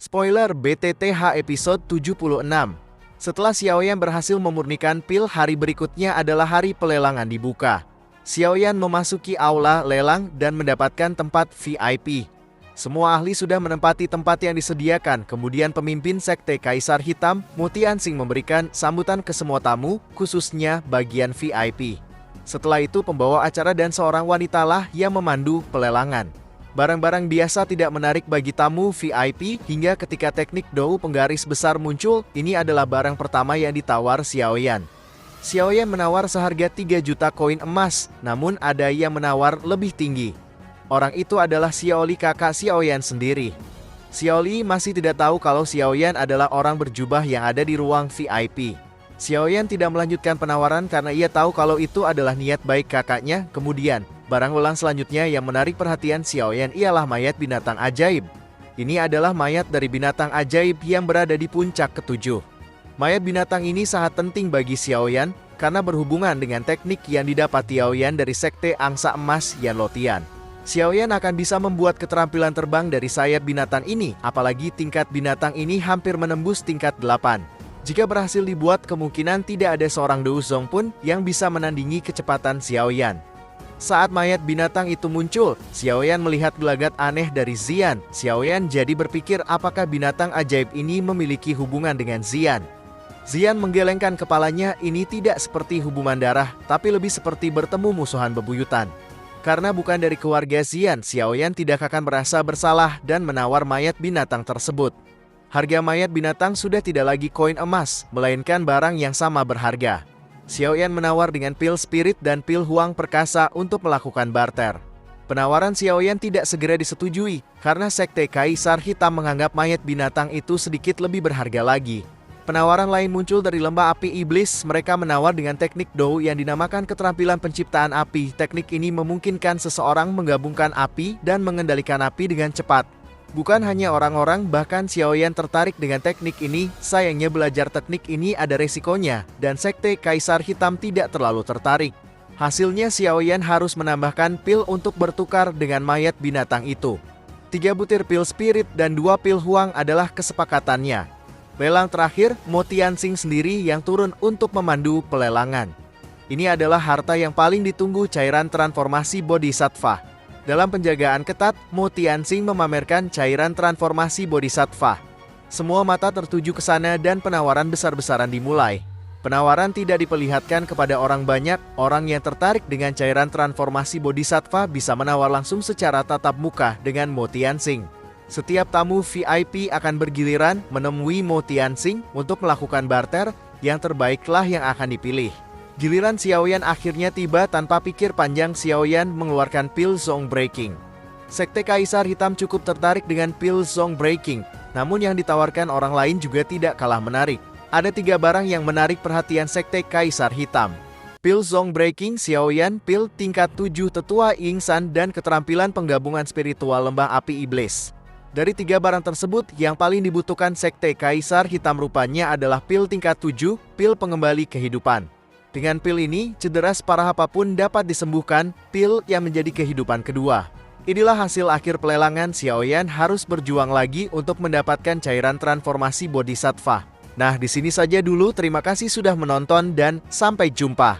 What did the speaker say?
Spoiler BTTH episode 76. Setelah Xiaoyan berhasil memurnikan pil, hari berikutnya adalah hari pelelangan dibuka. Xiaoyan memasuki aula lelang dan mendapatkan tempat VIP. Semua ahli sudah menempati tempat yang disediakan, kemudian pemimpin Sekte Kaisar Hitam, Mu Tianxing, memberikan sambutan ke semua tamu, khususnya bagian VIP. Setelah itu pembawa acara dan seorang wanita lah yang memandu pelelangan. Barang-barang biasa tidak menarik bagi tamu VIP hingga ketika teknik Dou penggaris besar muncul, ini adalah barang pertama yang ditawar Xiaoyan. Xiaoyan menawar seharga 3 juta koin emas, namun ada yang menawar lebih tinggi. Orang itu adalah Xiaoli, kakak Xiaoyan sendiri. Xiaoli masih tidak tahu kalau Xiaoyan adalah orang berjubah yang ada di ruang VIP. Xiaoyan tidak melanjutkan penawaran karena ia tahu kalau itu adalah niat baik kakaknya. Kemudian, barang lelang selanjutnya yang menarik perhatian Xiaoyan ialah mayat binatang ajaib. Ini adalah mayat dari binatang ajaib yang berada di puncak ketujuh. Mayat binatang ini sangat penting bagi Xiaoyan karena berhubungan dengan teknik yang didapat Xiaoyan dari Sekte Angsa Emas Yanluotian. Xiaoyan akan bisa membuat keterampilan terbang dari sayap binatang ini, apalagi tingkat binatang ini hampir menembus tingkat 8. Jika berhasil dibuat, kemungkinan tidak ada seorang Dou Zong pun yang bisa menandingi kecepatan Xiaoyan. Saat mayat binatang itu muncul, Xiaoyan melihat gelagat aneh dari Xian. Xiaoyan jadi berpikir apakah binatang ajaib ini memiliki hubungan dengan Xian. Xian menggelengkan kepalanya, ini tidak seperti hubungan darah, tapi lebih seperti bertemu musuhan bebuyutan. Karena bukan dari keluarga Xian, Xiaoyan tidak akan merasa bersalah dan menawar mayat binatang tersebut. Harga mayat binatang sudah tidak lagi koin emas, melainkan barang yang sama berharga. Xiaoyan menawar dengan pil spirit dan pil huang perkasa untuk melakukan barter. Penawaran Xiaoyan tidak segera disetujui, karena Sekte Kaisar Hitam menganggap mayat binatang itu sedikit lebih berharga lagi. Penawaran lain muncul dari lembah api iblis. Mereka menawar dengan teknik Dou yang dinamakan keterampilan penciptaan api. Teknik ini memungkinkan seseorang menggabungkan api dan mengendalikan api dengan cepat. Bukan hanya orang-orang, bahkan Xiaoyan tertarik dengan teknik ini. Sayangnya belajar teknik ini ada resikonya, dan Sekte Kaisar Hitam tidak terlalu tertarik. Hasilnya Xiaoyan harus menambahkan pil untuk bertukar dengan mayat binatang itu. 3 butir pil spirit dan 2 pil huang adalah kesepakatannya. Lelang terakhir, Mu Tianxing sendiri yang turun untuk memandu pelelangan. Ini adalah harta yang paling ditunggu, cairan transformasi Bodhisattva. Dalam penjagaan ketat, Mu Tianxing memamerkan cairan transformasi Bodhisattva. Semua mata tertuju ke sana dan penawaran besar-besaran dimulai. Penawaran tidak diperlihatkan kepada orang banyak. Orang yang tertarik dengan cairan transformasi Bodhisattva bisa menawar langsung secara tatap muka dengan Mu Tianxing. Setiap tamu VIP akan bergiliran menemui Mu Tianxing untuk melakukan barter. Yang terbaiklah yang akan dipilih. Giliran Xiaoyan akhirnya tiba. Tanpa pikir panjang, Xiaoyan mengeluarkan pil Zong Breaking. Sekte Kaisar Hitam cukup tertarik dengan pil Zong Breaking, namun yang ditawarkan orang lain juga tidak kalah menarik. Ada 3 barang yang menarik perhatian Sekte Kaisar Hitam. Pil Zong Breaking Xiaoyan, pil tingkat 7 Tetua Yingsan, dan keterampilan penggabungan spiritual lembah api iblis. Dari 3 barang tersebut, yang paling dibutuhkan Sekte Kaisar Hitam rupanya adalah pil tingkat 7, pil pengembali kehidupan. Dengan pil ini, cedera separah apapun dapat disembuhkan, pil yang menjadi kehidupan kedua. Inilah hasil akhir pelelangan. Xiaoyan harus berjuang lagi untuk mendapatkan cairan transformasi Bodhisattva. Nah, di sini saja dulu. Terima kasih sudah menonton dan sampai jumpa.